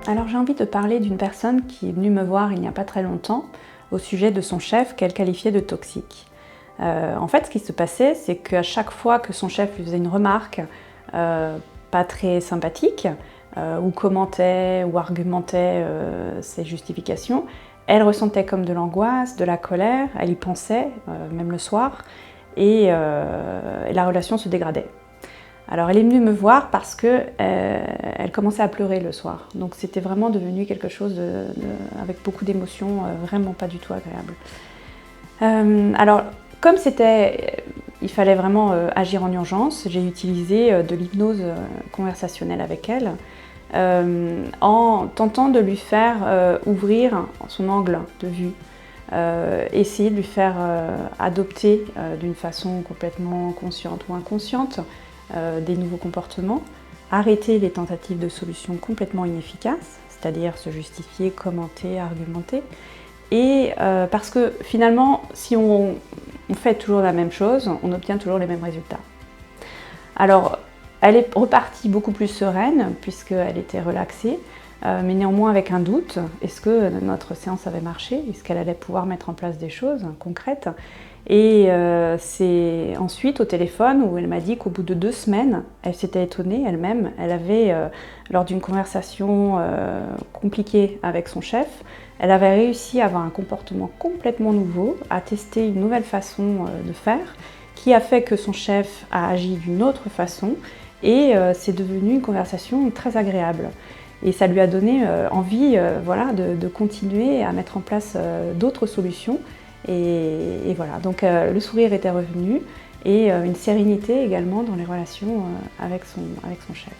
Alors j'ai envie de parler d'une personne qui est venue me voir il n'y a pas très longtemps au sujet de son chef qu'elle qualifiait de toxique. En fait, ce qui se passait, c'est qu'à chaque fois que son chef lui faisait une remarque pas très sympathique, ou commentait ou argumentait ses justifications, elle ressentait comme de l'angoisse, de la colère, elle y pensait, même le soir, et la relation se dégradait. Alors elle est venue me voir parce qu'elle commençait à pleurer le soir. Donc c'était vraiment devenu quelque chose avec beaucoup d'émotions, vraiment pas du tout agréable. Alors comme il fallait vraiment agir en urgence, j'ai utilisé de l'hypnose conversationnelle avec elle, en tentant de lui faire ouvrir son angle de vue. Essayer de lui faire adopter d'une façon complètement consciente ou inconsciente des nouveaux comportements, arrêter les tentatives de solutions complètement inefficaces, c'est-à-dire se justifier, commenter, argumenter, et parce que finalement, si on fait toujours la même chose, on obtient toujours les mêmes résultats. Alors, elle est repartie beaucoup plus sereine, puisqu'elle était relaxée, mais néanmoins avec un doute. Est-ce que notre séance avait marché? Est-ce qu'elle allait pouvoir mettre en place des choses concrètes? Et c'est ensuite au téléphone où elle m'a dit qu'au bout de 2 semaines, elle s'était étonnée elle-même. Elle avait, lors d'une conversation compliquée avec son chef, elle avait réussi à avoir un comportement complètement nouveau, à tester une nouvelle façon de faire, qui a fait que son chef a agi d'une autre façon, et c'est devenu une conversation très agréable. Et ça lui a donné envie voilà, de continuer à mettre en place d'autres solutions. Et voilà, donc le sourire était revenu et une sérénité également dans les relations avec son chef.